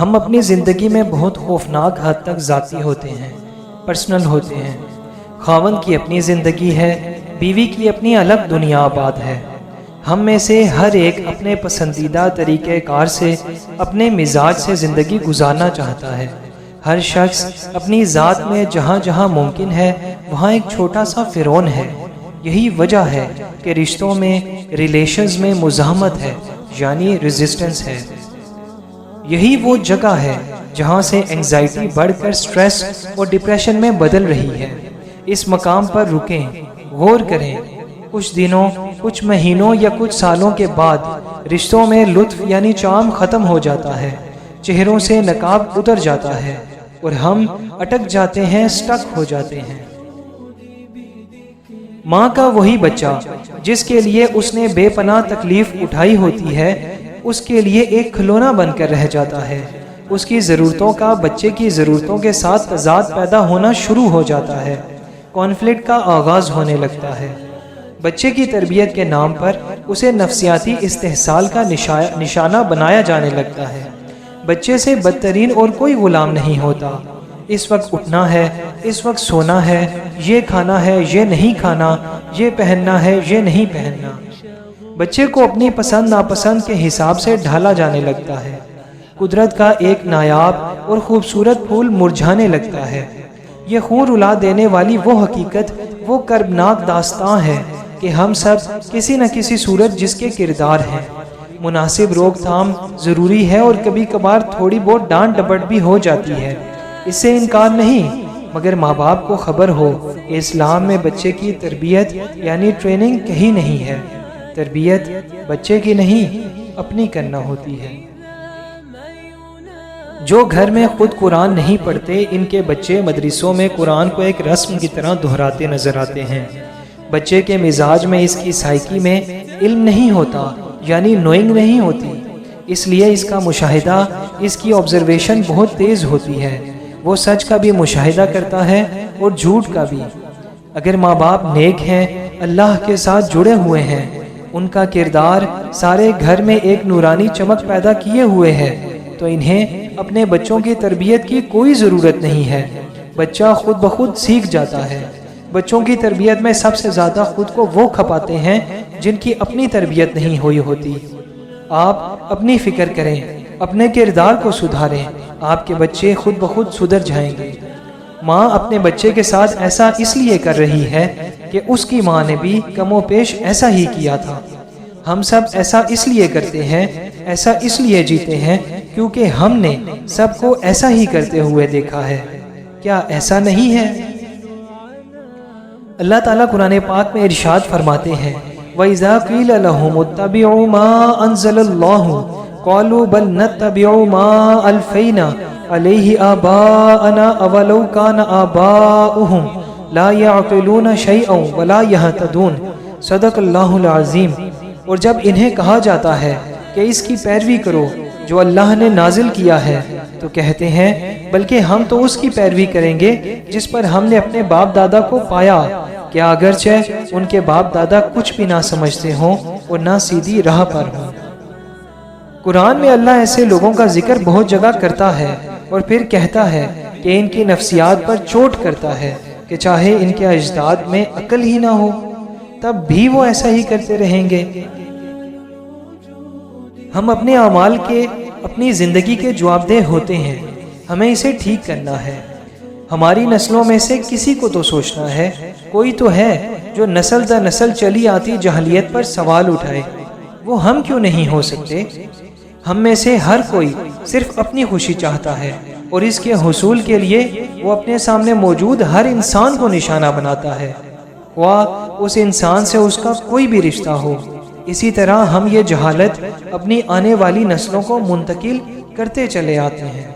ہم اپنی زندگی میں بہت خوفناک حد تک ذاتی ہوتے ہیں، پرسنل ہوتے ہیں۔ خاوند کی اپنی زندگی ہے، بیوی کی اپنی الگ دنیا آباد ہے۔ ہم میں سے ہر ایک اپنے پسندیدہ طریقہ کار سے، اپنے مزاج سے زندگی گزارنا چاہتا ہے۔ ہر شخص اپنی ذات میں جہاں جہاں ممکن ہے وہاں ایک چھوٹا سا فرعون ہے۔ یہی وجہ ہے کہ رشتوں میں، ریلیشنز میں مزاحمت ہے، یعنی ریزسٹنس ہے۔ یہی وہ جگہ ہے جہاں سے انگزائٹی بڑھ کر سٹریس اور ڈپریشن میں بدل رہی ہے۔ اس مقام پر رکیں، غور کریں۔ کچھ دنوں، کچھ مہینوں یا کچھ سالوں کے بعد رشتوں میں لطف یعنی چارم ختم ہو جاتا ہے، چہروں سے نقاب اتر جاتا ہے اور ہم اٹک جاتے ہیں، سٹک ہو جاتے ہیں۔ ماں کا وہی بچہ جس کے لیے اس نے بے پناہ تکلیف اٹھائی ہوتی ہے، اس کے لیے ایک کھلونا بن کر رہ جاتا ہے۔ اس کی ضرورتوں کا بچے کی ضرورتوں کے ساتھ تضاد پیدا ہونا شروع ہو جاتا ہے، کانفلکٹ کا آغاز ہونے لگتا ہے۔ بچے کی تربیت کے نام پر اسے نفسیاتی استحصال کا نشانہ بنایا جانے لگتا ہے۔ بچے سے بدترین اور کوئی غلام نہیں ہوتا۔ اس وقت اٹھنا ہے، اس وقت سونا ہے، یہ کھانا ہے، یہ نہیں کھانا، یہ پہننا ہے، یہ نہیں پہننا۔ بچے کو اپنی پسند ناپسند کے حساب سے ڈھالا جانے لگتا ہے۔ قدرت کا ایک نایاب اور خوبصورت پھول مرجھانے لگتا ہے۔ یہ خون رلا دینے والی وہ حقیقت، وہ کربناک داستاں ہے کہ ہم سب کسی نہ کسی صورت جس کے کردار ہیں۔ مناسب روک تھام ضروری ہے اور کبھی کبھار تھوڑی بہت ڈانٹ ڈپٹ بھی ہو جاتی ہے، اس سے انکار نہیں، مگر ماں باپ کو خبر ہو کہ اسلام میں بچے کی تربیت یعنی ٹریننگ کہیں نہیں ہے۔ تربیت بچے کی نہیں، اپنی کرنا ہوتی ہے۔ جو گھر میں خود قرآن نہیں پڑھتے، ان کے بچے مدرسوں میں قرآن کو ایک رسم کی طرح دہراتے نظر آتے ہیں۔ بچے کے مزاج میں، اس کی سائیکی میں علم نہیں ہوتا، یعنی نوئنگ نہیں ہوتی، اس لیے اس کا مشاہدہ، اس کی آبزرویشن بہت تیز ہوتی ہے۔ وہ سچ کا بھی مشاہدہ کرتا ہے اور جھوٹ کا بھی۔ اگر ماں باپ نیک ہیں، اللہ کے ساتھ جڑے ہوئے ہیں، ان کا کردار سارے گھر میں ایک نورانی چمک پیدا کیے ہوئے ہے، تو انہیں اپنے بچوں کی تربیت کی کوئی ضرورت نہیں ہے۔ بچہ خود بخود سیکھ جاتا ہے۔ بچوں کی تربیت میں سب سے زیادہ خود کو وہ کھپاتے ہیں جن کی اپنی تربیت نہیں ہوئی ہوتی۔ آپ اپنی فکر کریں، اپنے کردار کو سدھاریں، آپ کے بچے خود بخود سدھر جائیں گے۔ ماں اپنے بچے کے ساتھ ایسا اس لیے کر رہی ہے کہ اس کی ماں نے بھی کم و بیش ایسا ہی کیا تھا۔ ہم سب ایسا اس لیے کرتے ہیں، ایسا اس لیے جیتے ہیں کیونکہ ہم نے سب کو ایسا ہی کرتے ہوئے دیکھا ہے۔ کیا ایسا نہیں ہے؟ اللہ تعالیٰ قرآن پاک میں ارشاد فرماتے ہیں، وَإِذَا قِيلَ لَهُمُ اتَّبِعُوا مَا أَنزَلَ اللَّهُ قَالُوا بَلْ نَتَّبِعُ مَا أَلْفَيْنَا عَلَيْهِ آبَاءَنَا أَوَلَوْ كَانَ آبَاؤُهُمْ لَا يَعْقِلُونَ شَيْئًا وَلَا يَهْتَدُونَ۔ صدق اللہ العظیم۔ اور جب انہیں کہا جاتا ہے کہ اس کی پیروی کرو جو اللہ نے نازل کیا ہے، تو کہتے ہیں بلکہ ہم تو اس کی پیروی کریں گے جس پر ہم نے اپنے باپ دادا کو پایا، کیا اگرچہ ان کے باپ دادا کچھ بھی نہ سمجھتے ہوں اور نہ سیدھی راہ پر ہوں۔ قرآن میں اللہ ایسے لوگوں کا ذکر بہت جگہ کرتا ہے اور پھر کہتا ہے کہ ان کی نفسیات پر چوٹ کرتا ہے کہ چاہے ان کے اجداد میں عقل ہی نہ ہو تب بھی وہ ایسا ہی کرتے رہیں گے۔ ہم اپنے اعمال کے، اپنی زندگی کے جواب دہ ہوتے ہیں، ہمیں اسے ٹھیک کرنا ہے۔ ہماری نسلوں میں سے کسی کو تو سوچنا ہے، کوئی تو ہے جو نسل در نسل چلی آتی جہلیت پر سوال اٹھائے۔ وہ ہم کیوں نہیں ہو سکتے؟ ہم میں سے ہر کوئی صرف اپنی خوشی چاہتا ہے اور اس کے حصول کے لیے وہ اپنے سامنے موجود ہر انسان کو نشانہ بناتا ہے، خواہ اس انسان سے اس کا کوئی بھی رشتہ ہو۔ اسی طرح ہم یہ جہالت اپنی آنے والی نسلوں کو منتقل کرتے چلے آتے ہیں۔